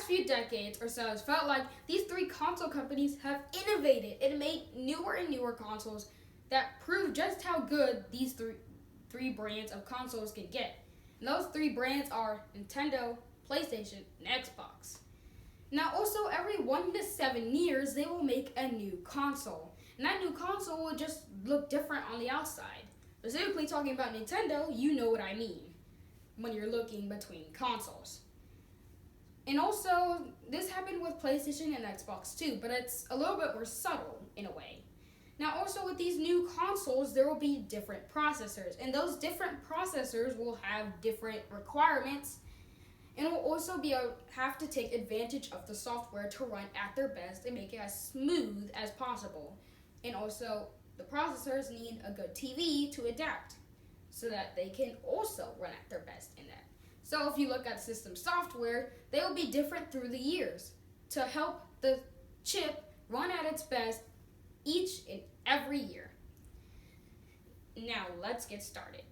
few decades or so, it's felt like these three console companies have innovated and made newer and newer consoles that prove just how good these three brands of consoles can get. And those three brands are Nintendo, PlayStation, and Xbox. Now, also, every 1 to 7 years, they will make a new console. And that new console will just look different on the outside. Specifically talking about Nintendo, you know what I mean when you're looking between consoles. And also, this happened with PlayStation and Xbox too, but it's a little bit more subtle in a way. Now, also with these new consoles, there will be different processors, and those different processors will have different requirements, and will also have to take advantage of the software to run at their best and make it as smooth as possible. And also, the processors need a good TV to adapt so that they can also run at their best in that. So if you look at system software, they will be different through the years to help the chip run at its best each and every year. Now let's get started.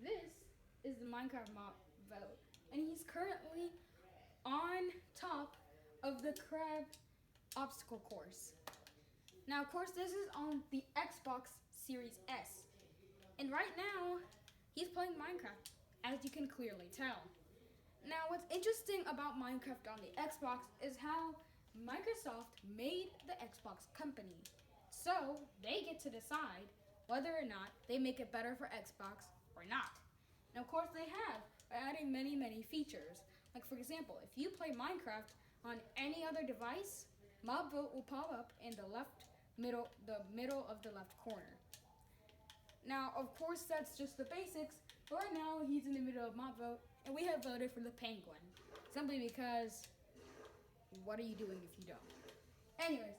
This is the Minecraft mob vote, and he's currently on top of the crab obstacle course. Now, of course, this is on the Xbox Series S, and right now, he's playing Minecraft, as you can clearly tell. Now, what's interesting about Minecraft on the Xbox is how Microsoft made the Xbox company. So, they get to decide whether or not they make it better for Xbox or not. And of course they have, by adding many, many features. Like for example, if you play Minecraft on any other device, Mob Vote will pop up in the middle of the left corner. Now, of course, that's just the basics, but right now he's in the middle of Mob Vote, and we have voted for the penguin. Simply because, what are you doing if you don't? Anyways,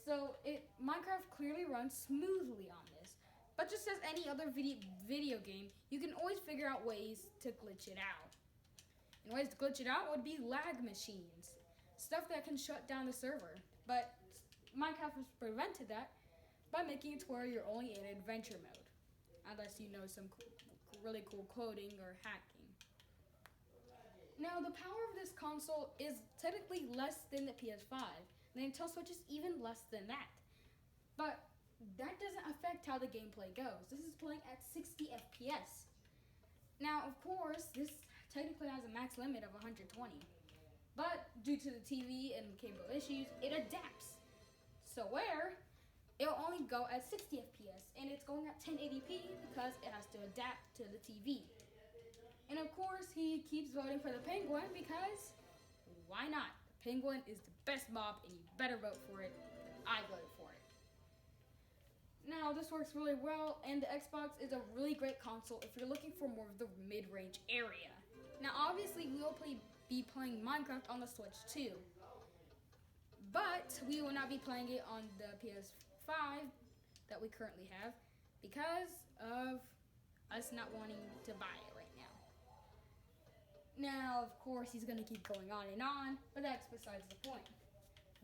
so Minecraft clearly runs smoothly on this. But just as any other video game, you can always figure out ways to glitch it out. And ways to glitch it out would be lag machines. Stuff that can shut down the server. But Minecraft has prevented that by making it to where you're only in adventure mode. Unless you know some really cool coding or hacking. Now, the power of this console is technically less than the PS5. The Nintendo Switch is even less than that. But that doesn't affect how the gameplay goes. This is playing at 60 FPS. Now, of course, this technically has a max limit of 120. But due to the TV and cable issues, it adapts. So where it'll only go at 60 FPS, and it's going at 1080p because it has to adapt to the TV. And of course, he keeps voting for the penguin because why not? The penguin is the best mob, and you better vote for it. I voted for it. Now, this works really well, and the Xbox is a really great console if you're looking for more of the mid-range area. Now, obviously, we will be playing Minecraft on the Switch too, but we will not be playing it on the PS5 that we currently have because of us not wanting to buy it right now. Now, of course, he's going to keep going on, but that's besides the point.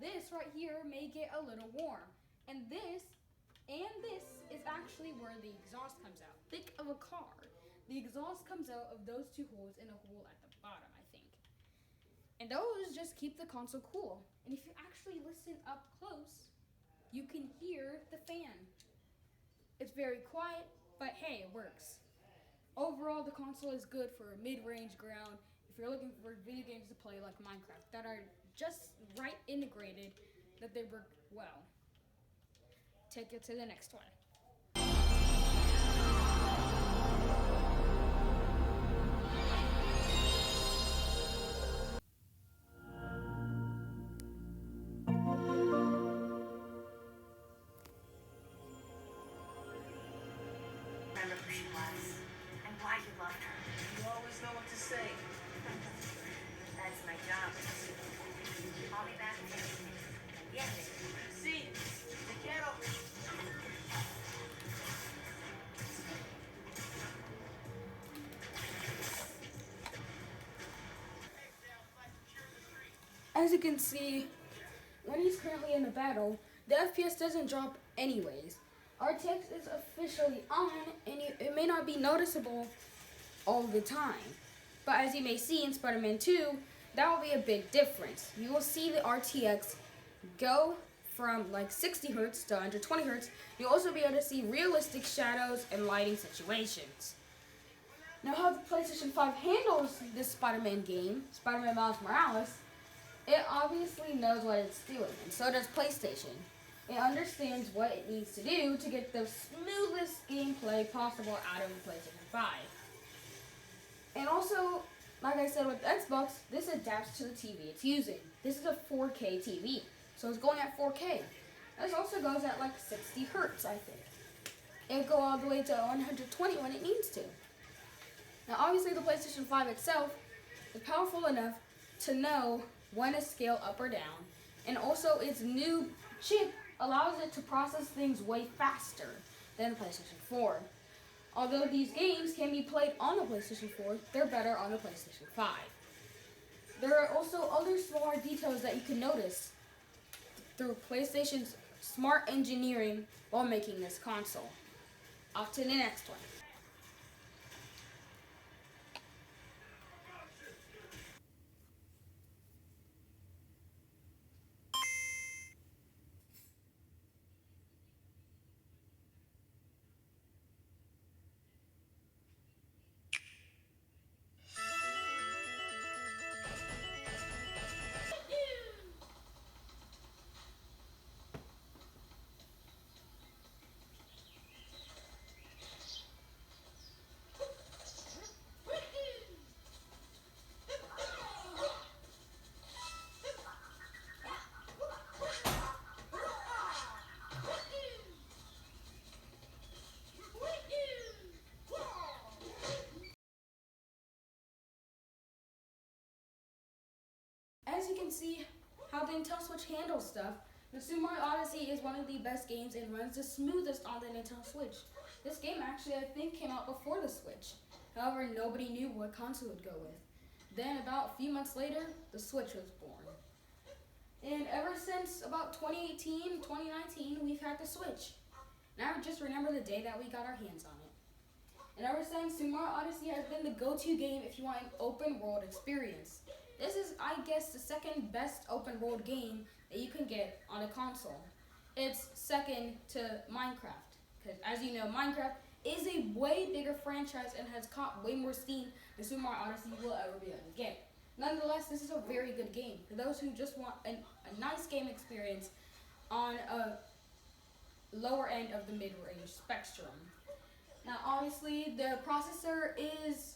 This right here may get a little warm, and this is actually where the exhaust comes out. Think of a car. The exhaust comes out of those two holes and a hole at the bottom, I think. And those just keep the console cool. And if you actually listen up close, you can hear the fan. It's very quiet, but hey, it works. Overall, the console is good for mid-range ground if you're looking for video games to play like Minecraft that are just right integrated, that they work well. Take it to the next one. Remember who she was and why you loved her. You always know what to say. That's my job. Call me back. Yeah. as you can see, when he's currently in a battle, the FPS doesn't drop anyways. RTX is officially on, and it may not be noticeable all the time. But as you may see in Spider-Man 2, that will be a big difference. You will see the RTX go from like 60 Hz to 120 Hz. You'll also be able to see realistic shadows and lighting situations. Now how the PlayStation 5 handles this Spider-Man game, Spider-Man Miles Morales, it obviously knows what it's doing, and so does PlayStation. It understands what it needs to do to get the smoothest gameplay possible out of the PlayStation 5. And also, like I said with Xbox, this adapts to the TV it's using. This is a 4K TV, so it's going at 4K. This also goes at like 60 Hz, I think. It'll go all the way to 120 when it needs to. Now obviously the PlayStation 5 itself is powerful enough to know when to scale up or down, and also its new chip allows it to process things way faster than the PlayStation 4. Although these games can be played on the PlayStation 4, they're better on the PlayStation 5. There are also other smaller details that you can notice through PlayStation's smart engineering while making this console. Off to the next one. As you can see how the Nintendo Switch handles stuff, the Super Mario Odyssey is one of the best games and runs the smoothest on the Nintendo Switch. This game actually, I think, came out before the Switch. However, nobody knew what console it would go with. Then about a few months later, the Switch was born. And ever since about 2018, 2019, we've had the Switch. Now just remember the day that we got our hands on it. And ever since, Super Mario Odyssey has been the go-to game if you want an open world experience. This is, I guess, the second best open world game that you can get on a console. It's second to Minecraft, because as you know, Minecraft is a way bigger franchise and has caught way more steam than Super Mario Odyssey will ever be able to get. Nonetheless, this is a very good game for those who just want a nice game experience on a lower end of the mid-range spectrum. Now, obviously, the processor is,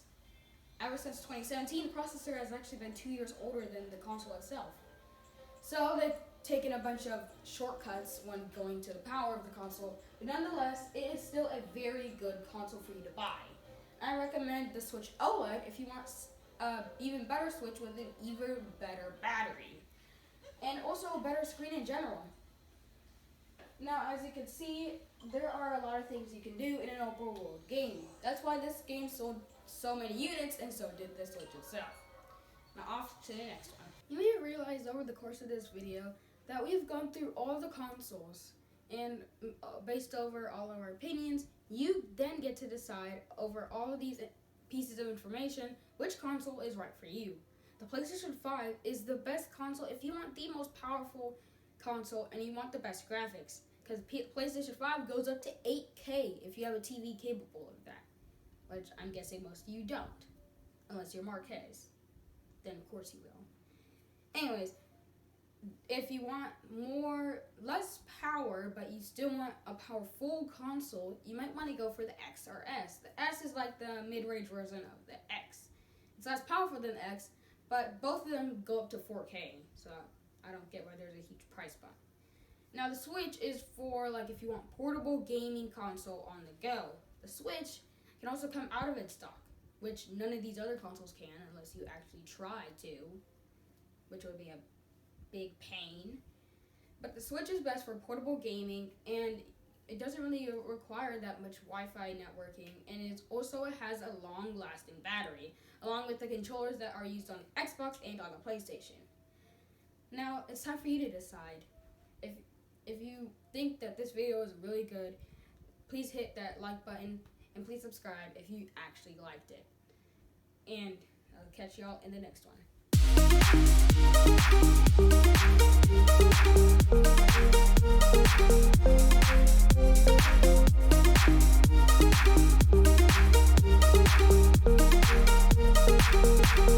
ever since 2017, the processor has actually been 2 years older than the console itself. So they've taken a bunch of shortcuts when going to the power of the console, but nonetheless, it is still a very good console for you to buy. I recommend the Switch OLED if you want an even better Switch with an even better battery, and also a better screen in general. Now, as you can see, there are a lot of things you can do in an open world game. That's why this game sold so many units, and so did the Switch itself. Now off to the next one. You may have realized over the course of this video that we've gone through all the consoles, and based over all of our opinions, you then get to decide over all of these pieces of information which console is right for you. The PlayStation 5 is the best console if you want the most powerful console and you want the best graphics, because PlayStation 5 goes up to 8K if you have a TV capable of that, which I'm guessing most of you don't, unless you're Marquez. Then of course you will. Anyways, if you want less power, but you still want a powerful console, you might want to go for the X or S. The S is like the mid-range version of the X. It's less powerful than the X, but both of them go up to 4K, so I don't get why there's a huge price bump. Now the Switch is for like if you want portable gaming console on the go. The Switch can also come out of its stock, which none of these other consoles can unless you actually try to, which would be a big pain. But the Switch is best for portable gaming, and it doesn't really require that much Wi-Fi networking, and it also has a long-lasting battery, along with the controllers that are used on the Xbox and on the PlayStation. Now it's time for you to decide. If you think that this video is really good, please hit that like button and please subscribe if you actually liked it. And I'll catch y'all in the next one.